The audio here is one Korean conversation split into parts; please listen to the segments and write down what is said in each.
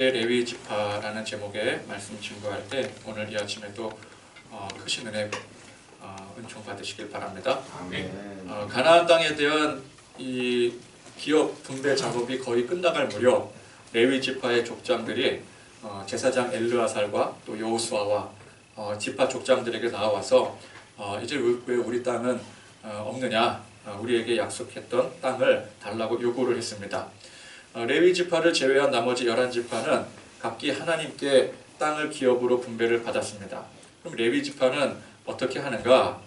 레위 지파라는 제목의 말씀 증거할 때 오늘 이 아침에도 크신 은혜 은총 받으시길 바랍니다. 가나안 땅에 대한 이 기업 분배 작업이 거의 끝나갈 무렵 레위 지파의 족장들이 제사장 엘르아살과 또 여호수아와 지파 족장들에게 나와서 이제 왜 우리 땅은 없느냐, 우리에게 약속했던 땅을 달라고 요구를 했습니다. 레위 지파를 제외한 나머지 11지파는 각기 하나님께 땅을 기업으로 분배를 받았습니다. 그럼 레위 지파는 어떻게 하는가?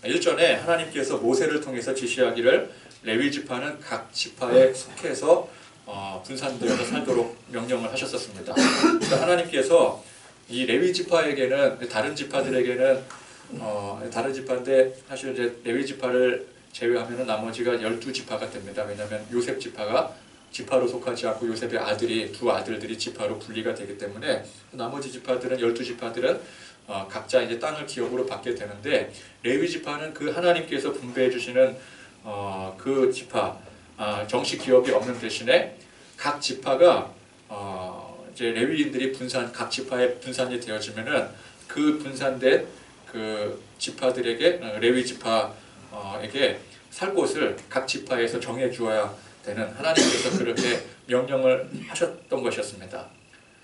일전에 하나님께서 모세를 통해서 지시하기를 레위 지파는 각 지파에 속해서 분산되어서 살도록 명령을 하셨었습니다. 그러니까 하나님께서 이 레위 지파에게는 다른 지파들에게는 다른 지파인데 사실 이제 레위 지파를 제외하면 나머지가 12지파가 됩니다. 왜냐하면 요셉 지파가 지파로 속하지 않고 요셉의 아들이 두 아들들이 지파로 분리가 되기 때문에 나머지 지파들은 12지파들은 각자 이제 땅을 기업으로 받게 되는데 레위 지파는 그 하나님께서 분배해 주시는 그 지파 정식 기업이 없는 대신에 각 지파가 이제 레위인들이 각 지파에 분산이 되어지면은 그 분산된 그 지파들에게 레위 지파에게 살 곳을 각 지파에서 정해 주어야 되는 하나님께서 그렇게 명령을 하셨던 것이었습니다.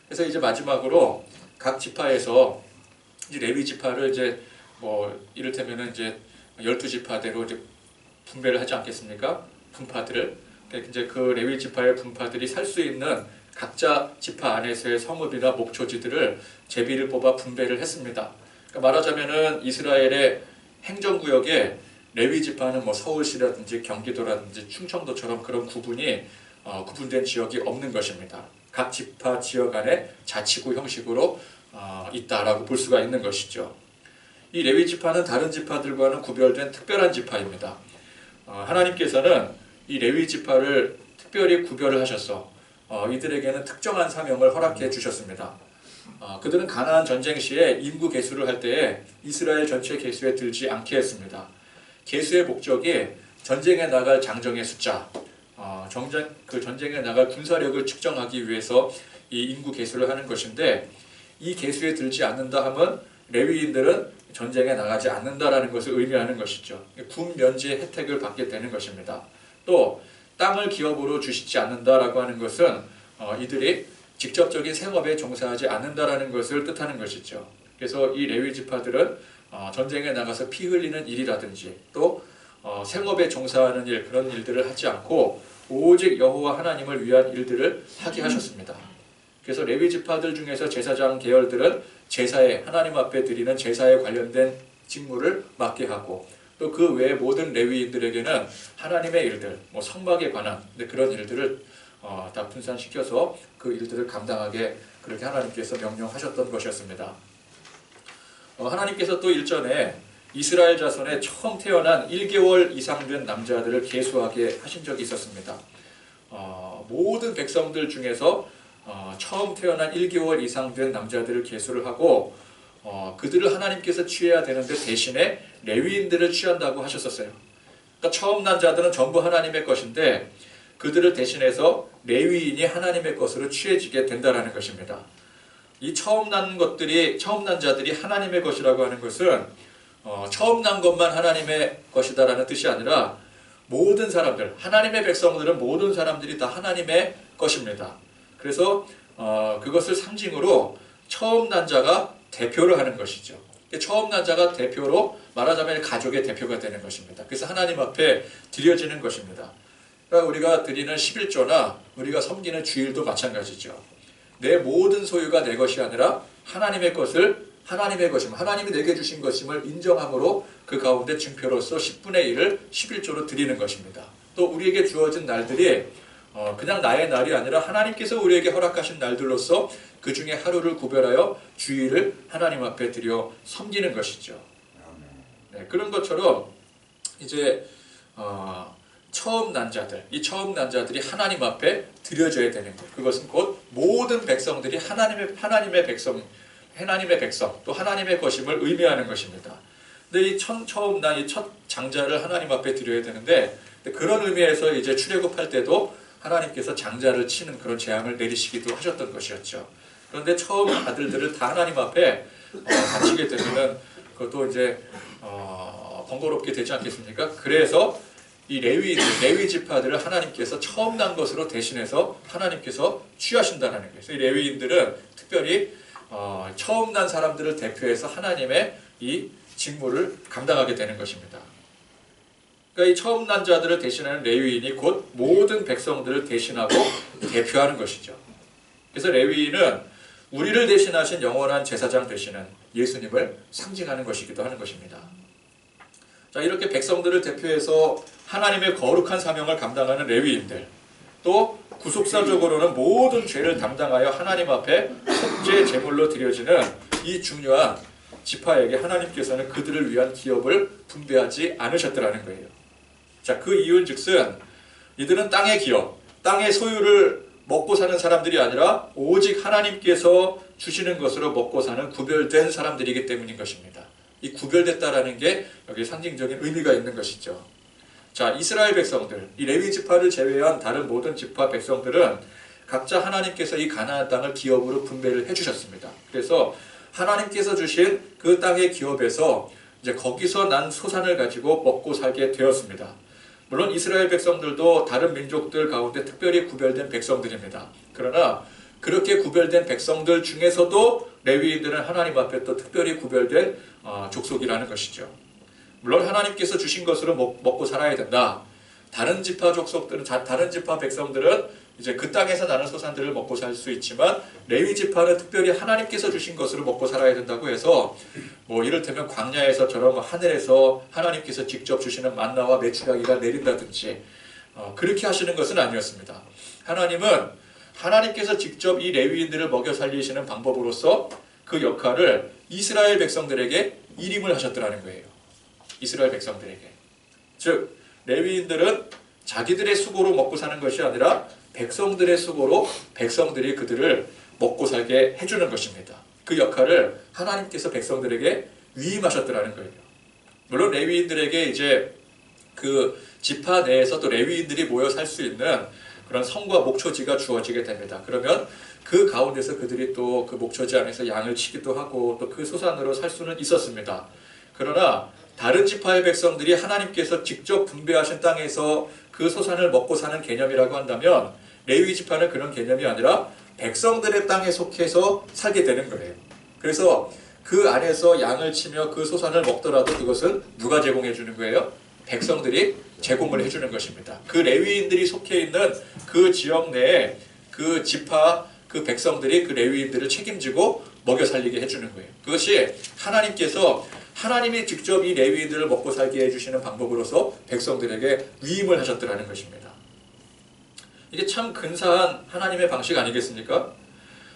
그래서 이제 마지막으로 각 지파에서 이제 레위 지파를 이제 이를테면은 이제 12지파대로 이제 분배를 하지 않겠습니까? 분파들을. 이제 그 레위 지파의 분파들이 살 수 있는 각자 지파 안에서의 성읍이나 목초지들을 제비를 뽑아 분배를 했습니다. 그러니까 말하자면은 이스라엘의 행정구역에 레위 지파는 서울시라든지 경기도라든지 충청도처럼 그런 구분된 지역이 없는 것입니다. 각 지파 지역 안에 자치구 형식으로 있다라고 볼 수가 있는 것이죠. 이 레위 지파는 다른 지파들과는 구별된 특별한 지파입니다. 하나님께서는 이 레위 지파를 특별히 구별을 하셔서 이들에게는 특정한 사명을 허락해 주셨습니다. 그들은 가나안 전쟁 시에 인구 계수를 할 때에 이스라엘 전체 계수에 들지 않게 했습니다. 계수의 목적이 전쟁에 나갈 장정의 숫자, 그 전쟁에 나갈 군사력을 측정하기 위해서 이 인구 계수를 하는 것인데 이 계수에 들지 않는다 하면 레위인들은 전쟁에 나가지 않는다라는 것을 의미하는 것이죠. 군 면제의 혜택을 받게 되는 것입니다. 또 땅을 기업으로 주시지 않는다라고 하는 것은 이들이 직접적인 생업에 종사하지 않는다라는 것을 뜻하는 것이죠. 그래서 이 레위 지파들은 전쟁에 나가서 피 흘리는 일이라든지 또 생업에 종사하는 일, 그런 일들을 하지 않고 오직 여호와 하나님을 위한 일들을 하게 하셨습니다. 그래서 레위 지파들 중에서 제사장 계열들은 제사에 하나님 앞에 드리는 제사에 관련된 직무를 맡게 하고 또 그 외의 모든 레위인들에게는 하나님의 일들, 성막에 관한 그런 일들을 다 분산시켜서 그 일들을 감당하게 그렇게 하나님께서 명령하셨던 것이었습니다. 하나님께서 또 일전에 이스라엘 자손에 처음 태어난 1개월 이상 된 남자들을 계수하게 하신 적이 있었습니다. 모든 백성들 중에서 처음 태어난 1개월 이상 된 남자들을 계수를 하고 그들을 하나님께서 취해야 되는데 대신에 레위인들을 취한다고 하셨었어요. 그러니까 처음 난 자들은 전부 하나님의 것인데 그들을 대신해서 레위인이 하나님의 것으로 취해지게 된다는 것입니다. 이 처음 난 자들이 하나님의 것이라고 하는 것은 처음 난 것만 하나님의 것이다라는 뜻이 아니라 모든 사람들, 하나님의 백성들은 모든 사람들이 다 하나님의 것입니다. 그래서 그것을 상징으로 처음 난 자가 대표를 하는 것이죠. 처음 난 자가 대표로 말하자면 가족의 대표가 되는 것입니다. 그래서 하나님 앞에 드려지는 것입니다. 그러니까 우리가 드리는 11조나 우리가 섬기는 주일도 마찬가지죠. 내 모든 소유가 내 것이 아니라 하나님의 것을 하나님의 것임, 하나님이 내게 주신 것임을 인정함으로 그 가운데 증표로서 10분의 1을 11조로 드리는 것입니다. 또 우리에게 주어진 날들이 그냥 나의 날이 아니라 하나님께서 우리에게 허락하신 날들로서 그 중에 하루를 구별하여 주일을 하나님 앞에 드려 섬기는 것이죠. 네, 그런 것처럼 이제 처음 난 자들, 이 처음 난 자들이 하나님 앞에 드려져야 되는 것. 그것은 곧 모든 백성들이 하나님의 백성, 또 하나님의 것임을 의미하는 것입니다. 근데 이 처음 난 이 첫 장자를 하나님 앞에 드려야 되는데 그런 의미에서 이제 출애굽할 때도 하나님께서 장자를 치는 그런 재앙을 내리시기도 하셨던 것이었죠. 그런데 처음 아들들을 다 하나님 앞에 바치게 되면은 그것도 이제 번거롭게 되지 않겠습니까? 그래서 이 레위 지파들을 하나님께서 처음 난 것으로 대신해서 하나님께서 취하신다는 거예요. 그래서 이 레위인들은 특별히 처음 난 사람들을 대표해서 하나님의 이 직무를 감당하게 되는 것입니다. 그러니까 이 처음 난 자들을 대신하는 레위인이 곧 모든 백성들을 대신하고 대표하는 것이죠. 그래서 레위인은 우리를 대신하신 영원한 제사장 되시는 예수님을 상징하는 것이기도 하는 것입니다. 자, 이렇게 백성들을 대표해서 하나님의 거룩한 사명을 감당하는 레위인들, 또 구속사적으로는 모든 죄를 담당하여 하나님 앞에 속죄 제물로 드려지는 이 중요한 지파에게 하나님께서는 그들을 위한 기업을 분배하지 않으셨더라는 거예요. 자, 그 이유는 즉슨 이들은 땅의 기업, 땅의 소유를 먹고 사는 사람들이 아니라 오직 하나님께서 주시는 것으로 먹고 사는 구별된 사람들이기 때문인 것입니다. 이 구별됐다라는 게 여기 상징적인 의미가 있는 것이죠. 자, 이스라엘 백성들, 이 레위 지파를 제외한 다른 모든 지파 백성들은 각자 하나님께서 이 가나안 땅을 기업으로 분배를 해주셨습니다. 그래서 하나님께서 주신 그 땅의 기업에서 이제 거기서 난 소산을 가지고 먹고 살게 되었습니다. 물론 이스라엘 백성들도 다른 민족들 가운데 특별히 구별된 백성들입니다. 그러나 그렇게 구별된 백성들 중에서도 레위인들은 하나님 앞에 또 특별히 구별된 족속이라는 것이죠. 물론 하나님께서 주신 것으로 먹고 살아야 된다. 다른 지파 족속들은, 다른 지파 백성들은 이제 그 땅에서 나는 소산들을 먹고 살 수 있지만 레위 지파는 특별히 하나님께서 주신 것으로 먹고 살아야 된다고 해서 뭐 이를테면 광야에서처럼 하늘에서 하나님께서 직접 주시는 만나와 메추라기가 내린다든지 그렇게 하시는 것은 아니었습니다. 하나님은 하나님께서 직접 이 레위인들을 먹여 살리시는 방법으로서 그 역할을 이스라엘 백성들에게 일임을 하셨더라는 거예요. 이스라엘 백성들에게. 즉 레위인들은 자기들의 수고로 먹고 사는 것이 아니라 백성들의 수고로 백성들이 그들을 먹고 살게 해주는 것입니다. 그 역할을 하나님께서 백성들에게 위임하셨더라는 거예요. 물론 레위인들에게 이제 그 지파 내에서 또 레위인들이 모여 살 수 있는 그런 성과 목초지가 주어지게 됩니다. 그러면 그 가운데서 그들이 또 그 목초지 안에서 양을 치기도 하고 또 그 소산으로 살 수는 있었습니다. 그러나 다른 지파의 백성들이 하나님께서 직접 분배하신 땅에서 그 소산을 먹고 사는 개념이라고 한다면 레위 지파는 그런 개념이 아니라 백성들의 땅에 속해서 살게 되는 거예요. 그래서 그 안에서 양을 치며 그 소산을 먹더라도 그것은 누가 제공해 주는 거예요? 백성들이 제공을 해주는 것입니다. 그 레위인들이 속해 있는 그 지역 내에 그 지파, 그 백성들이 그 레위인들을 책임지고 먹여 살리게 해주는 거예요. 그것이 하나님이 직접 이 레위인들을 먹고 살게 해주시는 방법으로서 백성들에게 위임을 하셨더라는 것입니다. 이게 참 근사한 하나님의 방식 아니겠습니까?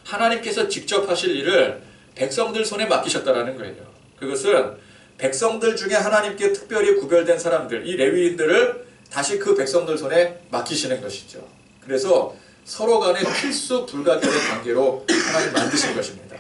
하나님께서 직접 하실 일을 백성들 손에 맡기셨다라는 거예요. 그것은 백성들 중에 하나님께 특별히 구별된 사람들, 이 레위인들을 다시 그 백성들 손에 맡기시는 것이죠. 그래서 서로 간에 필수 불가결의 관계로 하나님 만드신 것입니다.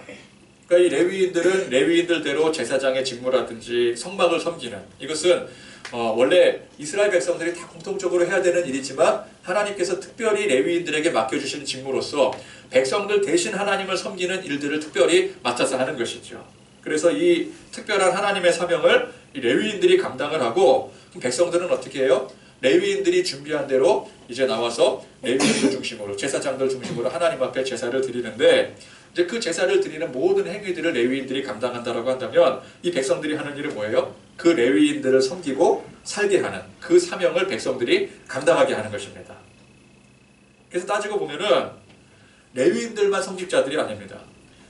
그러니까 이 레위인들은 레위인들대로 제사장의 직무라든지 성막을 섬기는, 이것은 원래 이스라엘 백성들이 다 공통적으로 해야 되는 일이지만 하나님께서 특별히 레위인들에게 맡겨주신 직무로서 백성들 대신 하나님을 섬기는 일들을 특별히 맡아서 하는 것이죠. 그래서 이 특별한 하나님의 사명을 이 레위인들이 감당을 하고, 백성들은 어떻게 해요? 레위인들이 준비한 대로 이제 나와서 레위인들 중심으로, 제사장들 중심으로 하나님 앞에 제사를 드리는데, 이제 그 제사를 드리는 모든 행위들을 레위인들이 감당한다라고 한다면 이 백성들이 하는 일은 뭐예요? 그 레위인들을 섬기고 살게 하는 그 사명을 백성들이 감당하게 하는 것입니다. 그래서 따지고 보면은 레위인들만 성직자들이 아닙니다.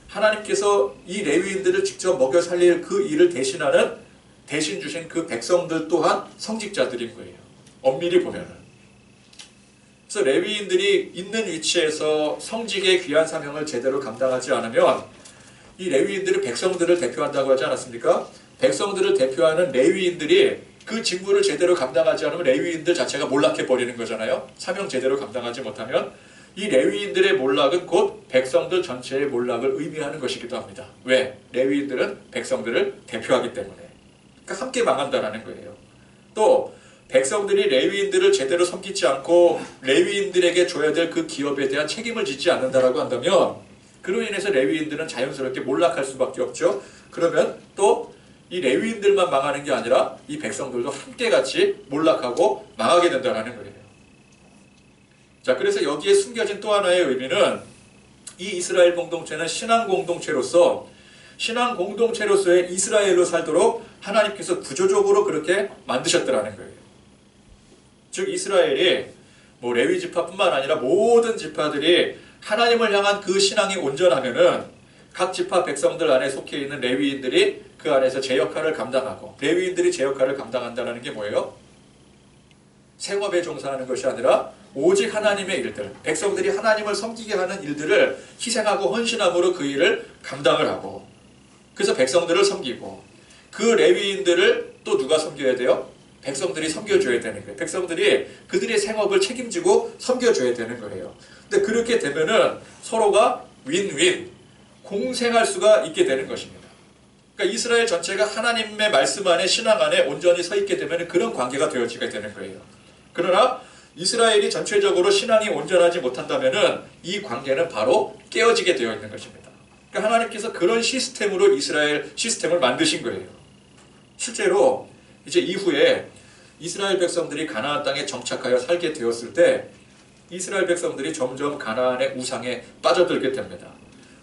하나님께서 이 레위인들을 직접 먹여 살릴 그 일을 대신 주신 그 백성들 또한 성직자들인 거예요. 엄밀히 보면은. 그래서 레위인들이 있는 위치에서 성직의 귀한 사명을 제대로 감당하지 않으면 이 레위인들이 백성들을 대표한다고 하지 않았습니까? 백성들을 대표하는 레위인들이 그 직무를 제대로 감당하지 않으면 레위인들 자체가 몰락해 버리는 거잖아요. 사명 제대로 감당하지 못하면 이 레위인들의 몰락은 곧 백성들 전체의 몰락을 의미하는 것이기도 합니다. 왜? 레위인들은 백성들을 대표하기 때문에. 그러니까 함께 망한다라는 거예요. 또 백성들이 레위인들을 제대로 섬기지 않고 레위인들에게 줘야 될 그 기업에 대한 책임을 짓지 않는다라고 한다면 그로 인해서 레위인들은 자연스럽게 몰락할 수밖에 없죠. 그러면 또 이 레위인들만 망하는 게 아니라 이 백성들도 함께 같이 몰락하고 망하게 된다는 거예요. 자, 그래서 여기에 숨겨진 또 하나의 의미는 이 이스라엘 공동체는 신앙 공동체로서의 이스라엘로 살도록 하나님께서 구조적으로 그렇게 만드셨더라는 거예요. 즉 이스라엘이 뭐 레위 지파뿐만 아니라 모든 지파들이 하나님을 향한 그 신앙이 온전하면은 각 지파 백성들 안에 속해 있는 레위인들이 그 안에서 제 역할을 감당하고 레위인들이 제 역할을 감당한다는 게 뭐예요? 생업에 종사하는 것이 아니라 오직 하나님의 일들, 백성들이 하나님을 섬기게 하는 일들을 희생하고 헌신함으로 그 일을 감당을 하고 그래서 백성들을 섬기고 그 레위인들을 또 누가 섬겨야 돼요? 백성들이 섬겨줘야 되는 거예요. 백성들이 그들의 생업을 책임지고 섬겨줘야 되는 거예요. 근데 그렇게 되면은 서로가 윈윈, 공생할 수가 있게 되는 것입니다. 그러니까 이스라엘 전체가 하나님의 말씀 안에 신앙 안에 온전히 서 있게 되면 그런 관계가 되어지게 되는 거예요. 그러나 이스라엘이 전체적으로 신앙이 온전하지 못한다면은 이 관계는 바로 깨어지게 되어 있는 것입니다. 그러니까 하나님께서 그런 시스템으로 이스라엘 시스템을 만드신 거예요. 실제로 이제 이후에 이스라엘 백성들이 가나안 땅에 정착하여 살게 되었을 때 이스라엘 백성들이 점점 가나안의 우상에 빠져들게 됩니다.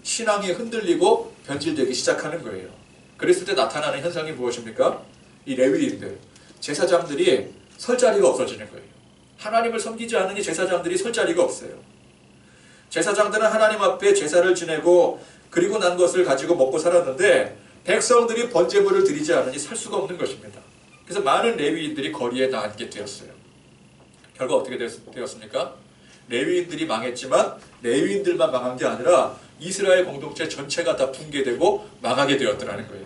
신앙이 흔들리고 변질되기 시작하는 거예요. 그랬을 때 나타나는 현상이 무엇입니까? 이 레위인들, 제사장들이 설 자리가 없어지는 거예요. 하나님을 섬기지 않으니 제사장들이 설 자리가 없어요. 제사장들은 하나님 앞에 제사를 지내고 그리고 난 것을 가지고 먹고 살았는데 백성들이 번제물을 드리지 않으니 살 수가 없는 것입니다. 그래서 많은 레위인들이 거리에 나앉게 되었어요. 결과 어떻게 되었습니까? 레위인들이 망했지만 레위인들만 망한 게 아니라 이스라엘 공동체 전체가 다 붕괴되고 망하게 되었더라는 거예요.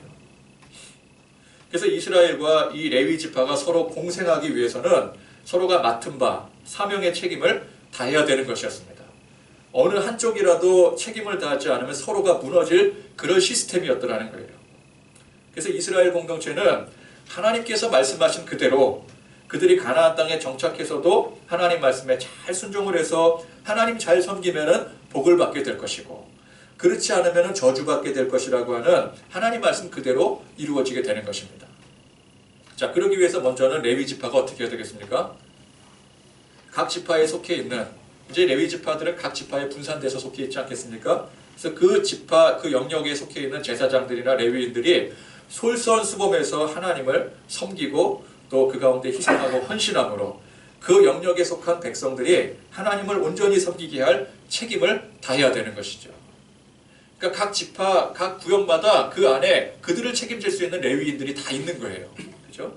그래서 이스라엘과 이 레위 지파가 서로 공생하기 위해서는 서로가 맡은 바 사명의 책임을 다해야 되는 것이었습니다. 어느 한쪽이라도 책임을 다하지 않으면 서로가 무너질 그런 시스템이었더라는 거예요. 그래서 이스라엘 공동체는 하나님께서 말씀하신 그대로 그들이 가나안 땅에 정착해서도 하나님 말씀에 잘 순종을 해서 하나님 잘 섬기면은 복을 받게 될 것이고 그렇지 않으면은 저주받게 될 것이라고 하는 하나님 말씀 그대로 이루어지게 되는 것입니다. 자, 그러기 위해서 먼저는 레위 지파가 어떻게 해야 되겠습니까? 각 지파에 속해 있는 이제 레위 지파들은 각 지파에 분산돼서 속해 있지 않겠습니까? 그래서 그 지파, 그 영역에 속해 있는 제사장들이나 레위인들이 솔선수범해서 하나님을 섬기고 또 그 가운데 희생하고 헌신함으로 그 영역에 속한 백성들이 하나님을 온전히 섬기게 할 책임을 다해야 되는 것이죠. 그러니까 각 지파, 각 구역마다 그 안에 그들을 책임질 수 있는 레위인들이 다 있는 거예요. 그렇죠?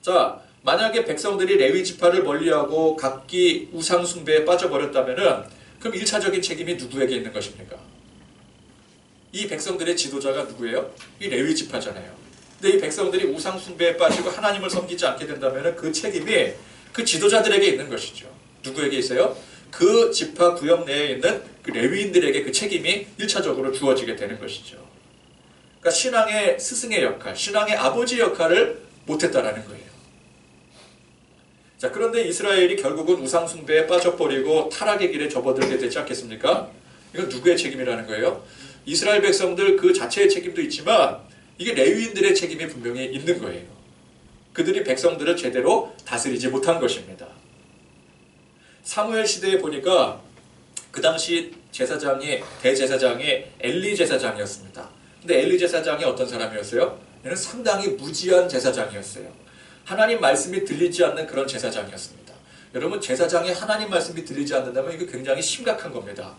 자, 만약에 백성들이 레위 지파를 멀리하고 각기 우상 숭배에 빠져버렸다면은 그럼 1차적인 책임이 누구에게 있는 것입니까? 이 백성들의 지도자가 누구예요? 이 레위 지파잖아요. 근데 이 백성들이 우상 숭배에 빠지고 하나님을 섬기지 않게 된다면은 그 책임이 그 지도자들에게 있는 것이죠. 누구에게 있어요? 그 지파 구역 내에 있는 그 레위인들에게 그 책임이 1차적으로 주어지게 되는 것이죠. 그러니까 신앙의 스승의 역할, 신앙의 아버지 역할을 못했다라는 거예요. 자, 그런데 이스라엘이 결국은 우상 숭배에 빠져버리고 타락의 길에 접어들게 되지 않겠습니까? 이건 누구의 책임이라는 거예요? 이스라엘 백성들 그 자체의 책임도 있지만 이게 레위인들의 책임이 분명히 있는 거예요. 그들이 백성들을 제대로 다스리지 못한 것입니다. 사무엘 시대에 보니까 그 당시 대제사장이 엘리 제사장이었습니다. 근데 엘리 제사장이 어떤 사람이었어요? 얘는 상당히 무지한 제사장이었어요. 하나님 말씀이 들리지 않는 그런 제사장이었습니다. 여러분, 제사장이 하나님 말씀이 들리지 않는다면 이거 굉장히 심각한 겁니다.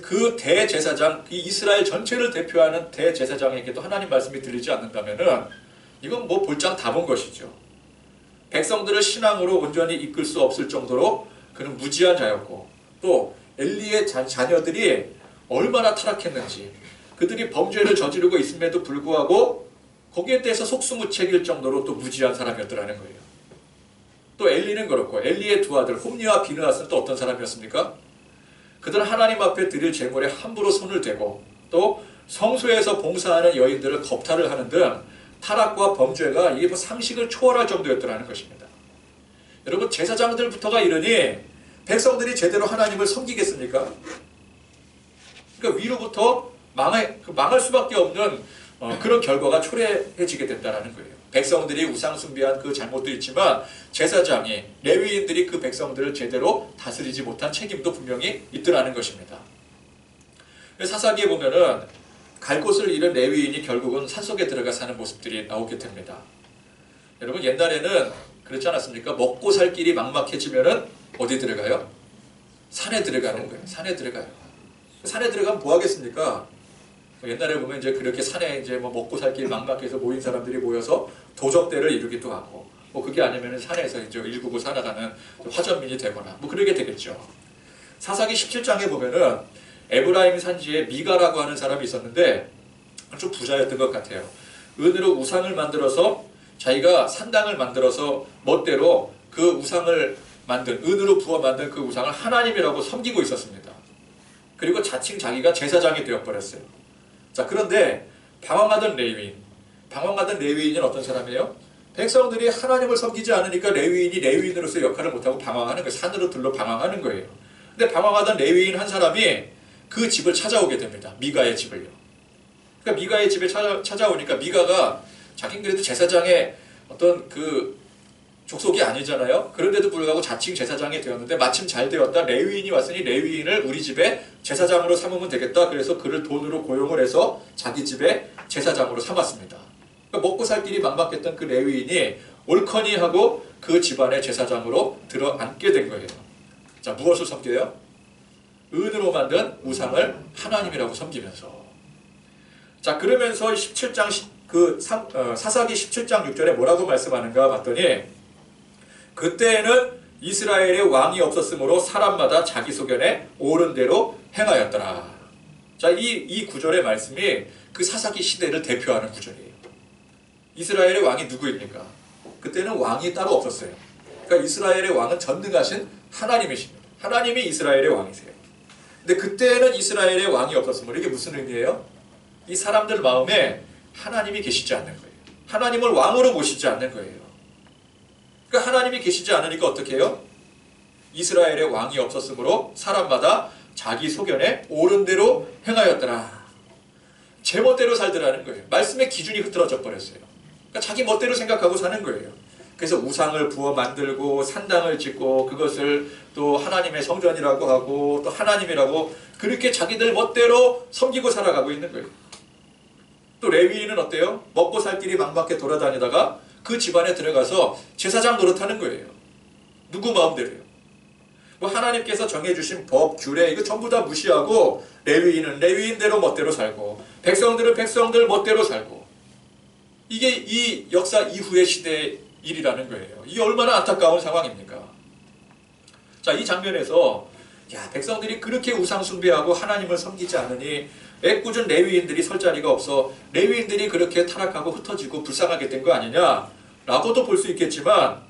그 대제사장, 이 이스라엘 전체를 대표하는 대제사장에게도 하나님 말씀이 들리지 않는다면은 이건 뭐 볼장 다 본 것이죠. 백성들을 신앙으로 온전히 이끌 수 없을 정도로 그는 무지한 자였고 또 엘리의 자녀들이 얼마나 타락했는지 그들이 범죄를 저지르고 있음에도 불구하고 거기에 대해서 속수무책일 정도로 또 무지한 사람이었더라는 거예요. 또 엘리는 그렇고 엘리의 두 아들 홈니와 비느하스는 또 어떤 사람이었습니까? 그들은 하나님 앞에 드릴 제물에 함부로 손을 대고 또 성소에서 봉사하는 여인들을 겁탈을 하는 등 타락과 범죄가 이게 뭐 상식을 초월할 정도였더라는 것입니다. 여러분, 제사장들부터가 이러니 백성들이 제대로 하나님을 섬기겠습니까? 그러니까 위로부터 망할 수밖에 없는 그런 결과가 초래해지게 된다는 거예요. 백성들이 우상 숭배한 그 잘못도 있지만 제사장이, 레위인들이 그 백성들을 제대로 다스리지 못한 책임도 분명히 있더라는 것입니다. 사사기에 보면은 갈 곳을 잃은 레위인이 결국은 산속에 들어가 사는 모습들이 나오게 됩니다. 여러분, 옛날에는 그렇지 않았습니까? 먹고 살 길이 막막해지면은 어디 들어가요? 산에 들어가는 거예요. 산에 들어가요. 산에 들어가면 뭐 하겠습니까? 옛날에 보면 이제 그렇게 산에 이제 뭐 먹고 살 길 막막해서 모인 사람들이 모여서 도적대를 이루기도 하고, 뭐 그게 아니면은 산에서 이제 일구고 살아가는 화전민이 되거나 뭐 그러게 되겠죠. 사사기 17장에 보면은 에브라임 산지에 미가라고 하는 사람이 있었는데 좀 부자였던 것 같아요. 은으로 우상을 만들어서 자기가 산당을 만들어서 멋대로 그 우상을 만든, 은으로 부어 만든 그 우상을 하나님이라고 섬기고 있었습니다. 그리고 자칭 자기가 제사장이 되어버렸어요. 자, 그런데 방황하던 레위인은 어떤 사람이에요? 백성들이 하나님을 섬기지 않으니까 레위인이 레위인으로서 역할을 못하고 방황하는 거예요. 산으로 들러 방황하는 거예요. 근데 방황하던 레위인 한 사람이 그 집을 찾아오게 됩니다. 미가의 집을요. 그러니까 미가의 집에 찾아오니까 미가가 자긴 그래도 제사장의 어떤 그 족속이 아니잖아요. 그런데도 불구하고 자칭 제사장이 되었는데 마침 잘 되었다. 레위인이 왔으니 레위인을 우리 집에 제사장으로 삼으면 되겠다. 그래서 그를 돈으로 고용을 해서 자기 집에 제사장으로 삼았습니다. 그러니까 먹고 살 길이 막막했던 그 레위인이 옳거니 하고 그 집안의 제사장으로 들어앉게 된 거예요. 자, 무엇을 섬겨요? 은으로 만든 우상을 하나님이라고 섬기면서. 자, 그러면서 17장 사사기 17장 6절에 뭐라고 말씀하는가 봤더니, 그때에는 이스라엘에 왕이 없었으므로 사람마다 자기 소견에 옳은 대로 행하였더라. 자, 이 구절의 말씀이 그 사사기 시대를 대표하는 구절이에요. 이스라엘의 왕이 누구입니까? 그때는 왕이 따로 없었어요. 그러니까 이스라엘의 왕은 전능하신 하나님이십니다. 하나님이 이스라엘의 왕이세요. 근데 그때는 이스라엘의 왕이 없었으므로, 이게 무슨 의미예요? 이 사람들 마음에 하나님이 계시지 않는 거예요. 하나님을 왕으로 모시지 않는 거예요. 그러니까 하나님이 계시지 않으니까 어떻게 해요? 이스라엘의 왕이 없었으므로 사람마다 자기 소견에 옳은 대로 행하였더라. 제 멋대로 살더라는 거예요. 말씀의 기준이 흐트러져 버렸어요. 그러니까 자기 멋대로 생각하고 사는 거예요. 그래서 우상을 부어 만들고 산당을 짓고 그것을 또 하나님의 성전이라고 하고 또 하나님이라고 그렇게 자기들 멋대로 섬기고 살아가고 있는 거예요. 또 레위인은 어때요? 먹고 살 길이 막막해 돌아다니다가 그 집안에 들어가서 제사장 노릇하는 거예요. 누구 마음대로요. 뭐 하나님께서 정해주신 법, 규례 이거 전부 다 무시하고 레위인은 레위인대로 멋대로 살고 백성들은 백성들 멋대로 살고, 이게 이 역사 이후의 시대의 일이라는 거예요. 이게 얼마나 안타까운 상황입니까? 자, 이 장면에서 백성들이 그렇게 우상 숭배하고 하나님을 섬기지 않으니 애꿎은 레위인들이 설 자리가 없어 레위인들이 그렇게 타락하고 흩어지고 불쌍하게 된 거 아니냐 라고도 볼 수 있겠지만,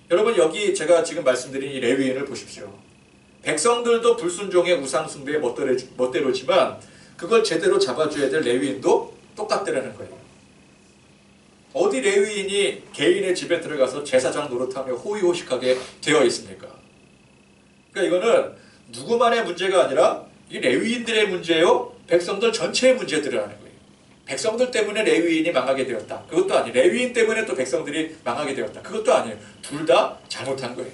여러분 여기 제가 지금 말씀드린 이 레위인을 보십시오. 백성들도 불순종의 우상 숭배에 멋대로지만 그걸 제대로 잡아줘야 될 레위인도 똑같더라는 거예요. 어디 레위인이 개인의 집에 들어가서 제사장 노릇하며 호의호식하게 되어 있습니까? 그러니까 이거는 누구만의 문제가 아니라 이 레위인들의 문제요, 백성들 전체의 문제들이라는 거예요. 백성들 때문에 레위인이 망하게 되었다. 그것도 아니에요. 레위인 때문에 또 백성들이 망하게 되었다. 그것도 아니에요. 둘 다 잘못한 거예요.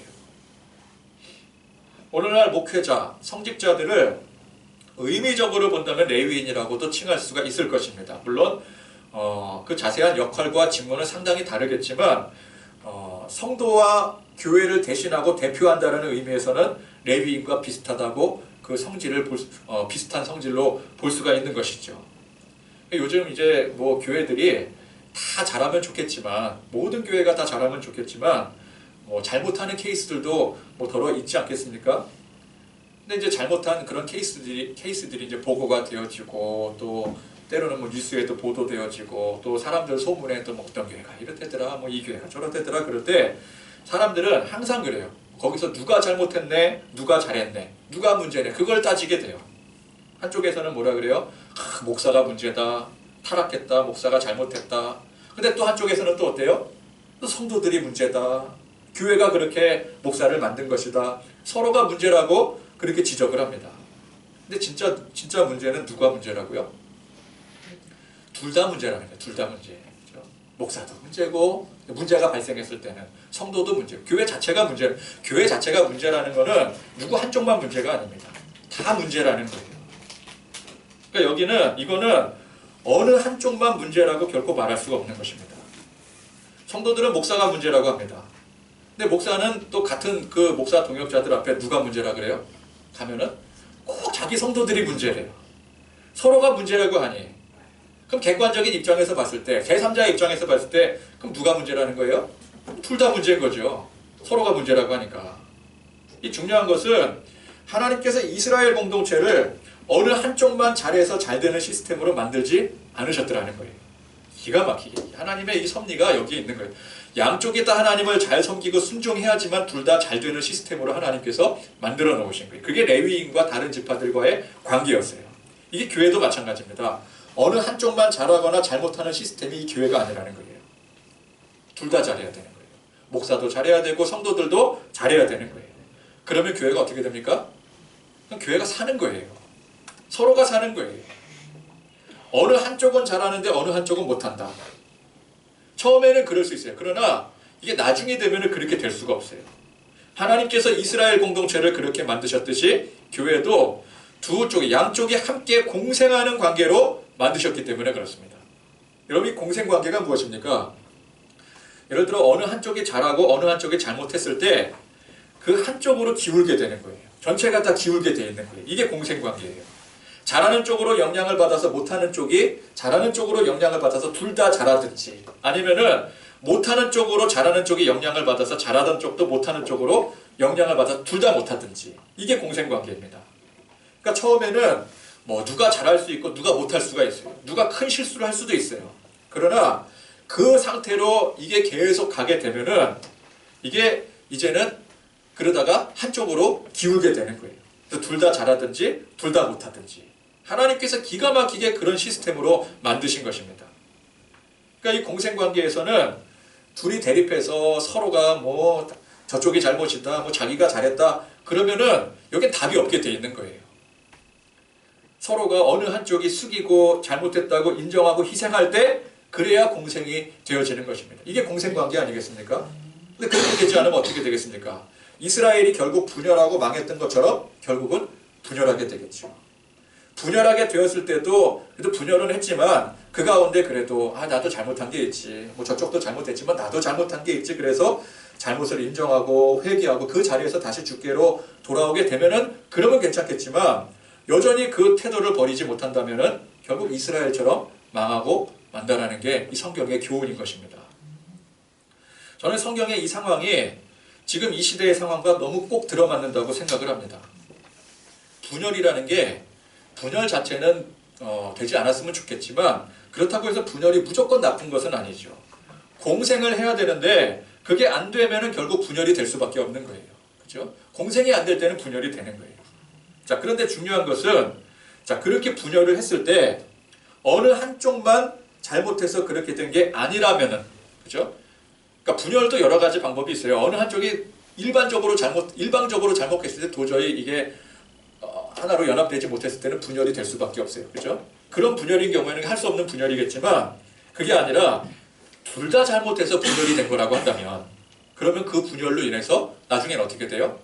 오늘날 목회자, 성직자들을 의미적으로 본다면 레위인이라고도 칭할 수가 있을 것입니다. 물론 그 자세한 역할과 직무는 상당히 다르겠지만 성도와 교회를 대신하고 대표한다는 의미에서는 레위인과 비슷하다고 그 성질을 비슷한 성질로 볼 수가 있는 것이죠. 요즘 이제 뭐 교회들이 다 잘하면 좋겠지만, 모든 교회가 다 잘하면 좋겠지만 뭐 잘못하는 케이스들도 뭐 더러 있지 않겠습니까? 근데 이제 잘못한 그런 케이스들이 이제 보고가 되어지고, 또 때로는 뭐 뉴스에도 보도되어지고, 또 사람들 소문에 또 뭐 어떤 교회가 이렇대더라, 뭐 이 교회가 저렇대더라, 그럴 때 사람들은 항상 그래요. 거기서 누가 잘못했네, 누가 잘했네, 누가 문제네, 그걸 따지게 돼요. 한쪽에서는 뭐라 그래요? 목사가 문제다, 타락했다, 목사가 잘못했다. 근데 또 한쪽에서는 또 어때요? 또 성도들이 문제다. 교회가 그렇게 목사를 만든 것이다. 서로가 문제라고 그렇게 지적을 합니다. 근데 진짜 문제는 누가 문제라고요? 둘 다 문제라는 거예요. 둘 다 문제. 그렇죠? 목사도 문제고 문제가 발생했을 때는 성도도 문제고 교회 자체가 문제라는 거는 누구 한쪽만 문제가 아닙니다. 다 문제라는 거예요. 그러니까 이거는 어느 한쪽만 문제라고 결코 말할 수가 없는 것입니다. 성도들은 목사가 문제라고 합니다. 근데 목사는 또 같은 그 목사 동역자들 앞에 누가 문제라 그래요? 가면은 꼭 자기 성도들이 문제래요. 서로가 문제라고 하니 그럼 객관적인 입장에서 봤을 때 제3자의 입장에서 봤을 때 그럼 누가 문제라는 거예요? 둘 다 문제인 거죠. 서로가 문제라고 하니까. 이 중요한 것은 하나님께서 이스라엘 공동체를 어느 한쪽만 잘해서 잘 되는 시스템으로 만들지 않으셨더라는 거예요. 기가 막히게. 하나님의 이 섭리가 여기에 있는 거예요. 양쪽이 다 하나님을 잘 섬기고 순종해야지만 둘 다 잘 되는 시스템으로 하나님께서 만들어 놓으신 거예요. 그게 레위인과 다른 지파들과의 관계였어요. 이게 교회도 마찬가지입니다. 어느 한쪽만 잘하거나 잘못하는 시스템이 이 교회가 아니라는 거예요. 둘 다 잘해야 되는 거예요. 목사도 잘해야 되고 성도들도 잘해야 되는 거예요. 그러면 교회가 어떻게 됩니까? 그럼 교회가 사는 거예요. 서로가 사는 거예요. 어느 한쪽은 잘하는데 어느 한쪽은 못한다. 처음에는 그럴 수 있어요. 그러나 이게 나중에 되면 그렇게 될 수가 없어요. 하나님께서 이스라엘 공동체를 그렇게 만드셨듯이 교회도 양쪽이 함께 공생하는 관계로 만드셨기 때문에 그렇습니다. 여러분, 이 공생관계가 무엇입니까? 예를 들어 어느 한쪽이 잘하고 어느 한쪽이 잘못했을 때 그 한쪽으로 기울게 되는 거예요. 전체가 다 기울게 되어 있는 거예요. 이게 공생관계예요. 잘하는 쪽으로 영향을 받아서 못하는 쪽이 잘하는 쪽으로 영향을 받아서 둘 다 잘하든지, 아니면은 못하는 쪽으로 잘하는 쪽이 영향을 받아서 잘하던 쪽도 못하는 쪽으로 영향을 받아서 둘 다 못하든지, 이게 공생관계입니다. 그러니까 처음에는 뭐 누가 잘할 수 있고 누가 못할 수가 있어요. 누가 큰 실수를 할 수도 있어요. 그러나 그 상태로 이게 계속 가게 되면은 이게 이제는 그러다가 한쪽으로 기울게 되는 거예요. 둘 다 잘하든지 둘 다 못하든지. 하나님께서 기가 막히게 그런 시스템으로 만드신 것입니다. 그러니까 이 공생관계에서는 둘이 대립해서 서로가 뭐 저쪽이 잘못이다, 뭐 자기가 잘했다, 그러면은 여긴 답이 없게 돼 있는 거예요. 서로가 어느 한쪽이 숙이고 잘못했다고 인정하고 희생할 때 그래야 공생이 되어지는 것입니다. 이게 공생관계 아니겠습니까? 근데 그렇게 되지 않으면 어떻게 되겠습니까? 이스라엘이 결국 분열하고 망했던 것처럼 결국은 분열하게 되겠죠. 분열하게 되었을 때도 그래도 분열은 했지만 그 가운데 그래도 나도 잘못한 게 있지, 뭐 저쪽도 잘못했지만 나도 잘못한 게 있지, 그래서 잘못을 인정하고 회개하고 그 자리에서 다시 주께로 돌아오게 되면은 그러면 괜찮겠지만 여전히 그 태도를 버리지 못한다면은 결국 이스라엘처럼 망하고 만다라는 게 이 성경의 교훈인 것입니다. 저는 성경의 이 상황이 지금 이 시대의 상황과 너무 꼭 들어맞는다고 생각을 합니다. 분열이라는 게, 분열 자체는 되지 않았으면 좋겠지만 그렇다고 해서 분열이 무조건 나쁜 것은 아니죠. 공생을 해야 되는데 그게 안 되면은 결국 분열이 될 수밖에 없는 거예요. 그렇죠? 공생이 안 될 때는 분열이 되는 거예요. 자, 그런데 중요한 것은, 자, 그렇게 분열을 했을 때 어느 한쪽만 잘못해서 그렇게 된 게 아니라면은, 그죠? 그러니까 분열도 여러 가지 방법이 있어요. 어느 한쪽이 일방적으로 잘못했을 때 도저히 이게 하나로 연합되지 못했을 때는 분열이 될 수밖에 없어요. 그죠? 그런 분열인 경우에는 할 수 없는 분열이겠지만, 그게 아니라 둘 다 잘못해서 분열이 된 거라고 한다면, 그러면 그 분열로 인해서 나중엔 어떻게 돼요?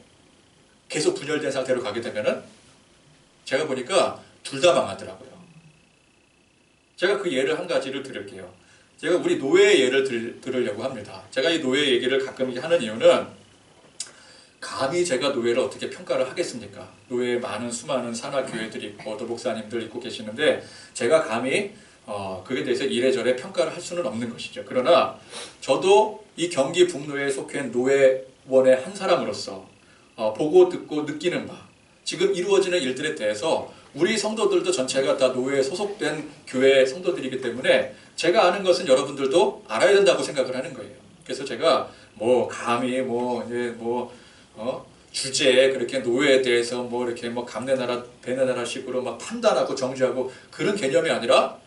계속 분열된 상태로 가게 되면은 제가 보니까 둘 다 망하더라고요. 제가 그 예를 한 가지를 들을게요. 제가 우리 노예의 예를 들으려고 합니다. 제가 이 노예 얘기를 가끔 하는 이유는, 감히 제가 노예를 어떻게 평가를 하겠습니까? 노예에 수많은 산하교회들이 있고 또 목사님들 있고 계시는데 제가 감히 그에 대해서 이래저래 평가를 할 수는 없는 것이죠. 그러나 저도 이 경기 북노예에 속해 노예원의 한 사람으로서 보고 듣고 느끼는 바, 지금 이루어지는 일들에 대해서 우리 성도들도 전체가 다 노예에 소속된 교회 성도들이기 때문에 제가 아는 것은 여러분들도 알아야 된다고 생각을 하는 거예요. 그래서 제가 감히 주제에 그렇게 노예에 대해서 이렇게 감내나라 배내나라 식으로 판단하고 정죄하고 그런 개념이 아니라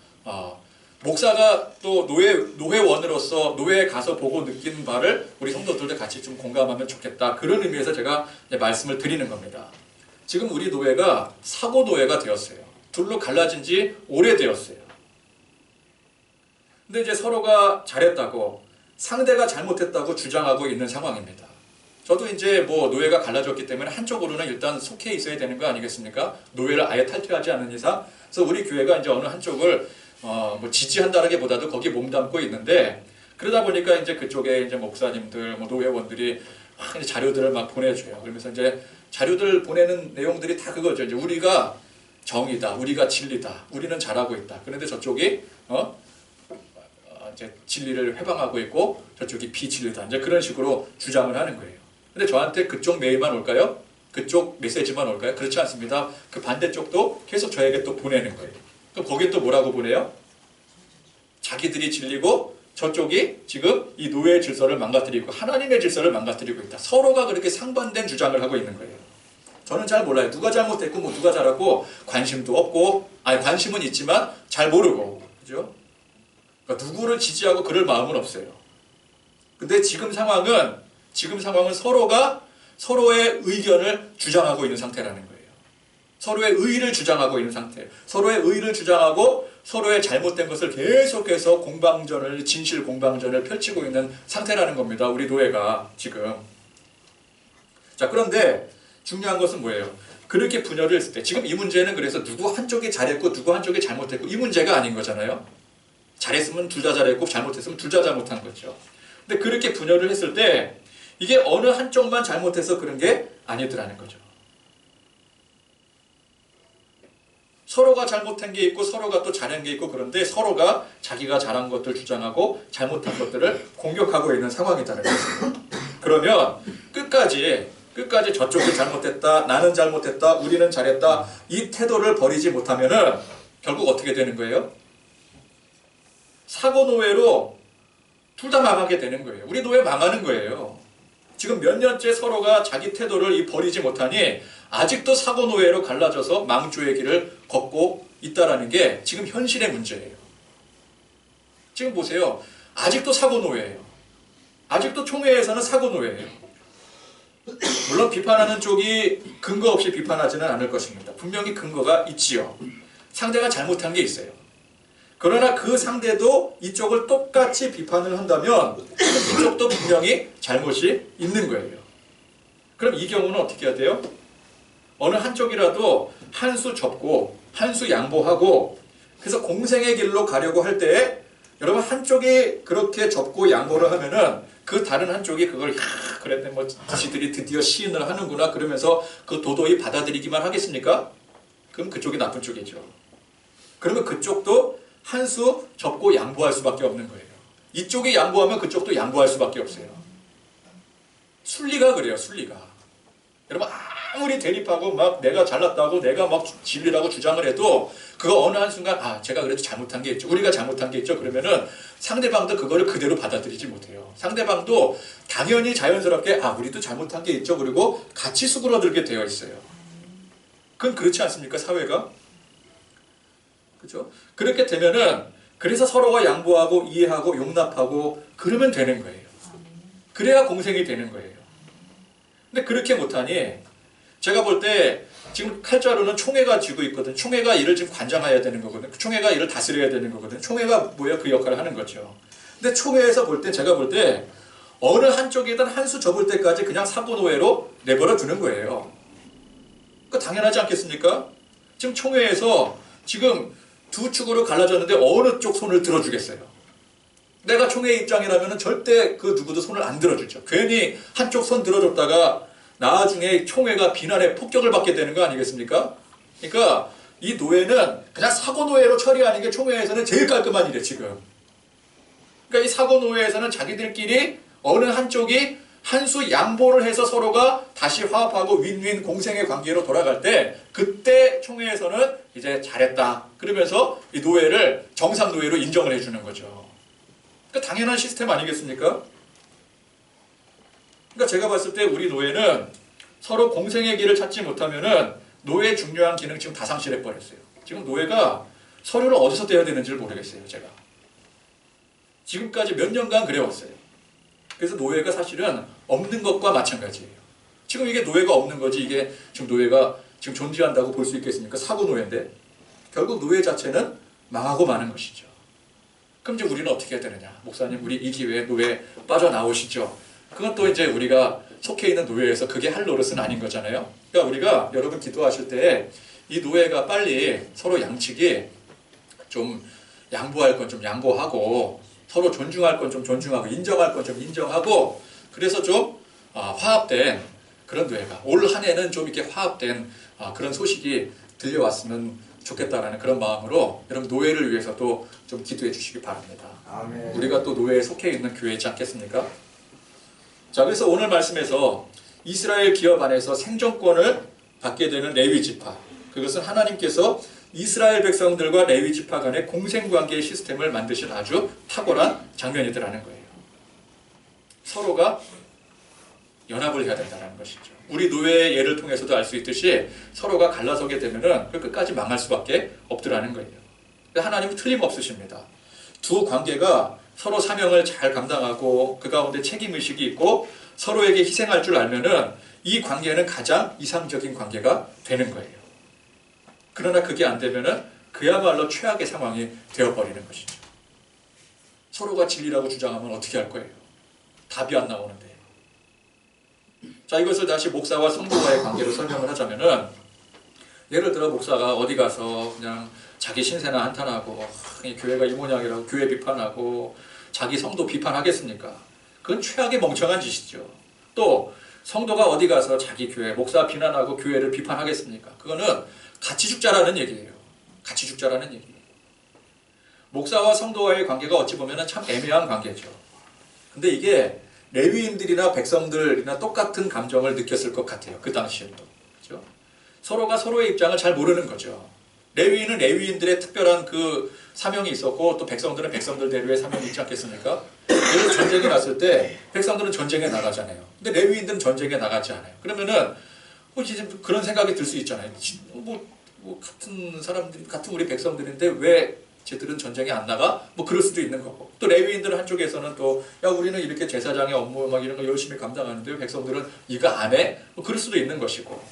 목사가 또 노회원으로서 노회에 가서 보고 느낀 바를 우리 성도들도 같이 좀 공감하면 좋겠다. 그런 의미에서 제가 말씀을 드리는 겁니다. 지금 우리 노회가 사고 노회가 되었어요. 둘로 갈라진 지 오래되었어요. 근데 이제 서로가 잘했다고 상대가 잘못했다고 주장하고 있는 상황입니다. 저도 이제 뭐 노예가 갈라졌기 때문에 한쪽으로는 일단 속해 있어야 되는 거 아니겠습니까? 노예를 아예 탈퇴하지 않은 이상. 그래서 우리 교회가 이제 어느 한쪽을 뭐 지지한다라기보다도 거기 몸담고 있는데, 그러다 보니까 이제 그쪽에 이제 목사님들, 뭐 노회원들이 막 이제 자료들을 막 보내줘요. 그러면서 이제 자료들 보내는 내용들이 다 그거죠. 이제 우리가 정의다, 우리가 진리다, 우리는 잘하고 있다. 그런데 저쪽이 이제 진리를 회방하고 있고 저쪽이 비진리다. 이제 그런 식으로 주장을 하는 거예요. 근데 저한테 그쪽 메일만 올까요? 그쪽 메시지만 올까요? 그렇지 않습니다. 그 반대쪽도 계속 저에게 또 보내는 거예요. 그럼 거기에 또 뭐라고 보내요? 자기들이 진리고 저쪽이 지금 이 노예의 질서를 망가뜨리고 하나님의 질서를 망가뜨리고 있다. 서로가 그렇게 상반된 주장을 하고 있는 거예요. 저는 잘 몰라요. 누가 잘못했고 뭐 누가 잘하고 관심도 없고, 아니 관심은 있지만 잘 모르고, 그죠? 그러니까 누구를 지지하고 그럴 마음은 없어요. 근데 지금 상황은 서로가 서로의 의견을 주장하고 있는 상태라는 거예요. 서로의 의의를 주장하고 있는 상태. 서로의 의의를 주장하고 서로의 잘못된 것을 계속해서 진실 공방전을 펼치고 있는 상태라는 겁니다. 우리 노예가 지금. 자, 그런데 중요한 것은 뭐예요? 그렇게 분열을 했을 때, 지금 이 문제는 그래서 누구 한쪽이 잘했고 누구 한쪽이 잘못했고 이 문제가 아닌 거잖아요. 잘했으면 둘 다 잘했고 잘못했으면 둘 다 잘못한 거죠. 근데 그렇게 분열을 했을 때 이게 어느 한쪽만 잘못해서 그런 게 아니더라는 거죠. 서로가 잘못한 게 있고 서로가 또 잘한 게 있고, 그런데 서로가 자기가 잘한 것들 주장하고 잘못한 것들을 공격하고 있는 상황이라는 거죠. 그러면 끝까지 저쪽이 잘못했다, 나는 잘못했다, 우리는 잘했다, 이 태도를 버리지 못하면은 결국 어떻게 되는 거예요? 사고 노예로 둘 다 망하게 되는 거예요. 우리 노예 망하는 거예요. 지금 몇 년째 서로가 자기 태도를 버리지 못하니 아직도 사고 노예로 갈라져서 망조의 길을 걷고 있다라는 게 지금 현실의 문제예요. 지금 보세요. 아직도 사고 노예예요. 아직도 총회에서는 사고 노예예요. 물론 비판하는 쪽이 근거 없이 비판하지는 않을 것입니다. 분명히 근거가 있지요. 상대가 잘못한 게 있어요. 그러나 그 상대도 이쪽을 똑같이 비판을 한다면 이쪽도 분명히 잘못이 있는 거예요. 그럼 이 경우는 어떻게 해야 돼요? 어느 한쪽이라도 한 수 접고 한 수 양보하고, 그래서 공생의 길로 가려고 할 때 여러분 한쪽이 그렇게 접고 양보를 하면은 그 다른 한쪽이 그걸 그랬네 뭐 지들이 드디어 시인을 하는구나 그러면서 그 도도히 받아들이기만 하겠습니까? 그럼 그쪽이 나쁜 쪽이죠. 그러면 그쪽도 한 수 접고 양보할 수밖에 없는 거예요. 이쪽이 양보하면 그쪽도 양보할 수밖에 없어요. 순리가 그래요. 순리가. 여러분 아무리 대립하고 막 내가 잘났다고 내가 막 진리라고 주장을 해도 그거 어느 한순간 제가 그래도 잘못한 게 있죠. 우리가 잘못한 게 있죠. 그러면은 상대방도 그거를 그대로 받아들이지 못해요. 상대방도 당연히 자연스럽게 우리도 잘못한 게 있죠. 그리고 같이 수그러들게 되어 있어요. 그건 그렇지 않습니까? 사회가. 그렇죠? 그렇게 되면은 그래서 서로가 양보하고 이해하고 용납하고 그러면 되는 거예요. 그래야 공생이 되는 거예요. 근데 그렇게 못하니 제가 볼 때 지금 칼자루는 총회가 쥐고 있거든. 총회가 이를 지금 관장해야 되는 거거든. 총회가 이를 다스려야 되는 거거든. 총회가 뭐야? 그 역할을 하는 거죠. 근데 총회에서 볼 때 제가 볼 때 어느 한쪽이든 한 수 접을 때까지 그냥 사고노예로 내버려 두는 거예요. 그 당연하지 않겠습니까? 지금 총회에서 지금 두 축으로 갈라졌는데 어느 쪽 손을 들어주겠어요? 내가 총회 입장이라면 절대 그 누구도 손을 안 들어주죠. 괜히 한쪽 손 들어줬다가 나중에 총회가 비난의 폭격을 받게 되는 거 아니겠습니까? 그러니까 이 노예는 그냥 사고노예로 처리하는 게 총회에서는 제일 깔끔한 일이에요, 지금. 그러니까 이 사고노예에서는 자기들끼리 어느 한쪽이 한 수 양보를 해서 서로가 다시 화합하고 윈윈 공생의 관계로 돌아갈 때 그때 총회에서는 이제 잘했다. 그러면서 이 노예를 정상 노예로 인정을 해주는 거죠. 그러니까 당연한 시스템 아니겠습니까? 그러니까 제가 봤을 때 우리 노예는 서로 공생의 길을 찾지 못하면은 노예의 중요한 기능 지금 다 상실해 버렸어요. 지금 노예가 서류를 어디서 떼야 되는지를 모르겠어요, 제가. 지금까지 몇 년간 그래왔어요. 그래서 노예가 사실은 없는 것과 마찬가지예요. 지금 이게 노예가 없는 거지 이게 지금 노예가 지금 존재한다고 볼 수 있겠습니까? 사고 노예인데 결국 노예 자체는 망하고 마는 것이죠. 그럼 이제 우리는 어떻게 해야 되느냐? 목사님 우리 이 기회에 노예 빠져나오시죠. 그건 또 이제 우리가 속해 있는 노예에서 그게 할 노릇은 아닌 거잖아요. 그러니까 우리가 여러분 기도하실 때 이 노예가 빨리 서로 양측이 좀 양보할 건 좀 양보하고 서로 존중할 건 좀 존중하고 인정할 건 좀 인정하고 그래서 좀 화합된 그런 노예가 올 한 해는 좀 이렇게 화합된 그런 소식이 들려왔으면 좋겠다라는 그런 마음으로 여러분 노예를 위해서도 좀 기도해 주시기 바랍니다. 아멘. 우리가 또 노예에 속해 있는 교회이지 않겠습니까? 자, 그래서 오늘 말씀에서 이스라엘 기업 안에서 생존권을 받게 되는 레위 지파, 그것은 하나님께서 이스라엘 백성들과 레위 지파 간의 공생관계의 시스템을 만드신 아주 탁월한 장면이더라는 거예요. 서로가 연합을 해야 된다는 것이죠. 우리 노예의 예를 통해서도 알 수 있듯이 서로가 갈라서게 되면은 끝까지 망할 수밖에 없더라는 거예요. 하나님은 틀림없으십니다. 두 관계가 서로 사명을 잘 감당하고 그 가운데 책임의식이 있고 서로에게 희생할 줄 알면은 이 관계는 가장 이상적인 관계가 되는 거예요. 그러나 그게 안 되면은 그야말로 최악의 상황이 되어버리는 것이죠. 서로가 진리라고 주장하면 어떻게 할 거예요? 답이 안 나오는데. 자, 이것을 다시 목사와 성도와의 관계로 설명을 하자면은 예를 들어 목사가 어디 가서 그냥 자기 신세나 한탄하고 교회가 이 모양이라고 교회 비판하고 자기 성도 비판하겠습니까? 그건 최악의 멍청한 짓이죠. 또 성도가 어디 가서 자기 교회 목사 비난하고 교회를 비판하겠습니까? 그거는 같이 죽자라는 얘기예요. 같이 죽자라는 얘기예요. 목사와 성도와의 관계가 어찌 보면 참 애매한 관계죠. 근데 이게 레위인들이나 백성들이나 똑같은 감정을 느꼈을 것 같아요. 그 당시에도. 그렇죠? 서로가 서로의 입장을 잘 모르는 거죠. 레위인은 레위인들의 특별한 그 사명이 있었고 또 백성들은 백성들대로의 사명이 있지 않겠습니까? 예를 전쟁이 났을 때 백성들은 전쟁에 나가잖아요. 근데 레위인들은 전쟁에 나가지 않아요. 그러면은 이제 그런 생각이 들 수 있잖아요. 같은 사람들, 같은 우리 백성들인데 왜 쟤들은 전쟁에 안 나가? 뭐 그럴 수도 있는 거고. 또 레위인들 한쪽에서는 또 야 우리는 이렇게 제사장의 업무 막 이런 거 열심히 감당하는데 백성들은 이거 안 해? 뭐 그럴 수도 있는 것이고.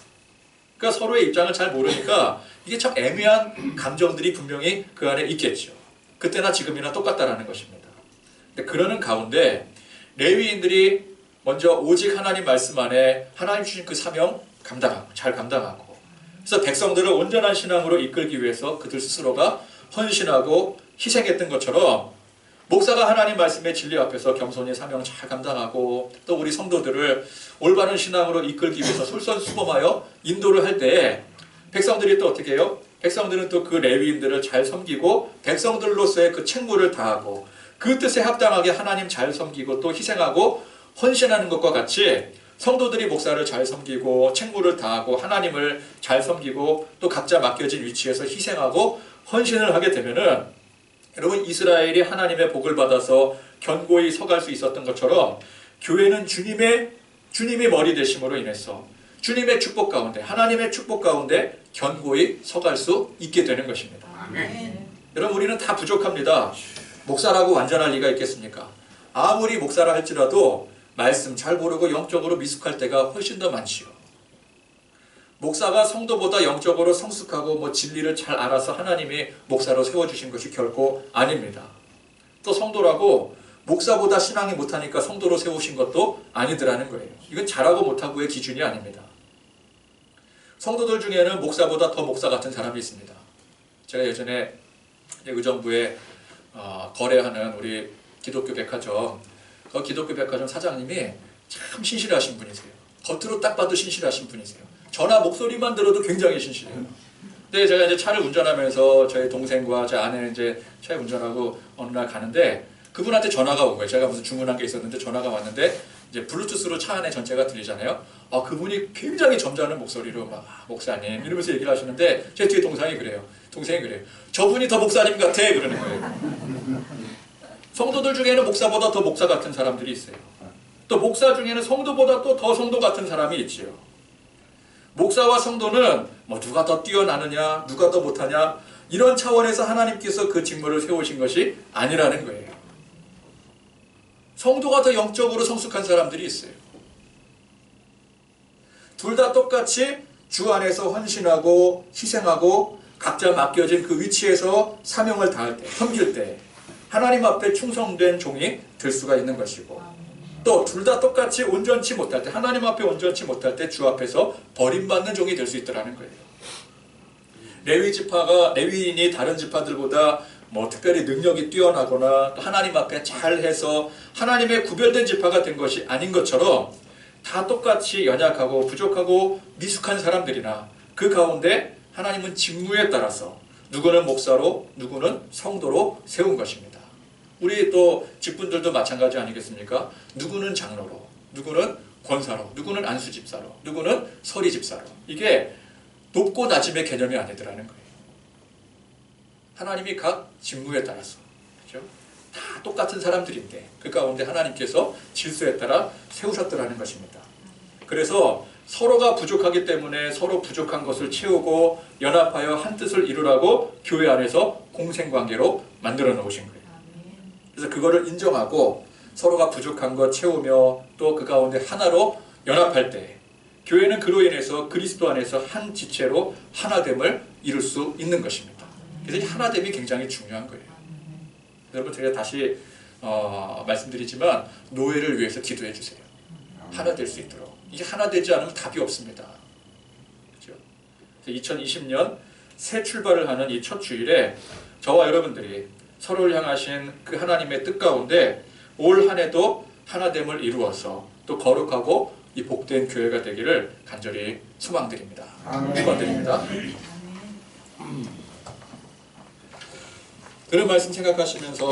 그러니까 서로의 입장을 잘 모르니까 이게 참 애매한 감정들이 분명히 그 안에 있겠죠. 그때나 지금이나 똑같다라는 것입니다. 근데 그러는 가운데 레위인들이 먼저 오직 하나님 말씀 안에 하나님 주신 그 사명 감당하고 잘 감당하고 그래서 백성들을 온전한 신앙으로 이끌기 위해서 그들 스스로가 헌신하고 희생했던 것처럼 목사가 하나님 말씀의 진리 앞에서 겸손히 사명 잘 감당하고 또 우리 성도들을 올바른 신앙으로 이끌기 위해서 솔선수범하여 인도를 할 때 백성들이 또 어떻게 해요? 백성들은 또 그 레위인들을 잘 섬기고 백성들로서의 그 책무를 다하고 그 뜻에 합당하게 하나님 잘 섬기고 또 희생하고 헌신하는 것과 같이 성도들이 목사를 잘 섬기고 책무를 다하고 하나님을 잘 섬기고 또 각자 맡겨진 위치에서 희생하고 헌신을 하게 되면은 여러분 이스라엘이 하나님의 복을 받아서 견고히 서갈 수 있었던 것처럼 교회는 주님이 머리 되심으로 인해서 주님의 축복 가운데 하나님의 축복 가운데 견고히 서갈 수 있게 되는 것입니다. 아멘. 여러분 우리는 다 부족합니다. 목사라고 완전할 리가 있겠습니까? 아무리 목사라 할지라도 말씀 잘 모르고 영적으로 미숙할 때가 훨씬 더 많지요. 목사가 성도보다 영적으로 성숙하고 뭐 진리를 잘 알아서 하나님이 목사로 세워주신 것이 결코 아닙니다. 또 성도라고 목사보다 신앙이 못하니까 성도로 세우신 것도 아니더라는 거예요. 이건 잘하고 못하고의 기준이 아닙니다. 성도들 중에는 목사보다 더 목사 같은 사람이 있습니다. 제가 예전에 의정부에 거래하는 우리 기독교 백화점 그 기독교 백화점 사장님이 참 신실하신 분이세요. 겉으로 딱 봐도 신실하신 분이세요. 전화 목소리만 들어도 굉장히 신실해요. 근데 제가 이제 차를 운전하면서 저희 동생과 제 아내는 이제 차에 운전하고 어느 날 가는데 그분한테 전화가 온 거예요. 제가 무슨 주문한 게 있었는데 전화가 왔는데 이제 블루투스로 차 안에 전체가 들리잖아요. 그분이 굉장히 점잖은 목소리로 막 목사님 이러면서 얘기를 하시는데 제 뒤에 동생이 그래요. 저분이 더 목사님 같아 그러는 거예요. 성도들 중에는 목사보다 더 목사 같은 사람들이 있어요. 또 목사 중에는 성도보다 또 더 성도 같은 사람이 있지요. 목사와 성도는 뭐 누가 더 뛰어나느냐 누가 더 못하냐 이런 차원에서 하나님께서 그 직무를 세우신 것이 아니라는 거예요. 성도가 더 영적으로 성숙한 사람들이 있어요. 둘 다 똑같이 주 안에서 헌신하고 희생하고 각자 맡겨진 그 위치에서 사명을 다할 때, 섬길 때 하나님 앞에 충성된 종이 될 수가 있는 것이고, 또 둘 다 똑같이 온전치 못할 때, 하나님 앞에 온전치 못할 때 주 앞에서 버림받는 종이 될 수 있더라는 거예요. 레위 지파가, 레위인이 다른 지파들보다 뭐 특별히 능력이 뛰어나거나 하나님 앞에 잘해서 하나님의 구별된 지파가 된 것이 아닌 것처럼 다 똑같이 연약하고 부족하고 미숙한 사람들이나 그 가운데 하나님은 직무에 따라서 누구는 목사로 누구는 성도로 세운 것입니다. 우리 또 직분들도 마찬가지 아니겠습니까? 누구는 장로로, 누구는 권사로, 누구는 안수집사로, 누구는 서리집사로. 이게 높고 낮음의 개념이 아니더라는 거예요. 하나님이 각 직무에 따라서, 그렇죠? 다 똑같은 사람들인데 그 가운데 하나님께서 질서에 따라 세우셨더라는 것입니다. 그래서 서로가 부족하기 때문에 서로 부족한 것을 채우고 연합하여 한 뜻을 이루라고 교회 안에서 공생관계로 만들어 놓으신 거예요. 그래서 그거를 인정하고 서로가 부족한 것 채우며 또 그 가운데 하나로 연합할 때 교회는 그로 인해서 그리스도 안에서 한 지체로 하나됨을 이룰 수 있는 것입니다. 그래서 이 하나됨이 굉장히 중요한 거예요. 여러분, 제가 다시 말씀드리지만 노예를 위해서 기도해 주세요. 하나 될 수 있도록. 이게 하나 되지 않으면 답이 없습니다. 그렇죠? 2020년 새 출발을 하는 이 첫 주일에 저와 여러분들이 서로를 향하신 그 하나님의 뜻 가운데 올 한 해도 하나됨을 이루어서 또 거룩하고 이 복된 교회가 되기를 간절히 소망드립니다. 축원드립니다. 그런 말씀 생각하시면서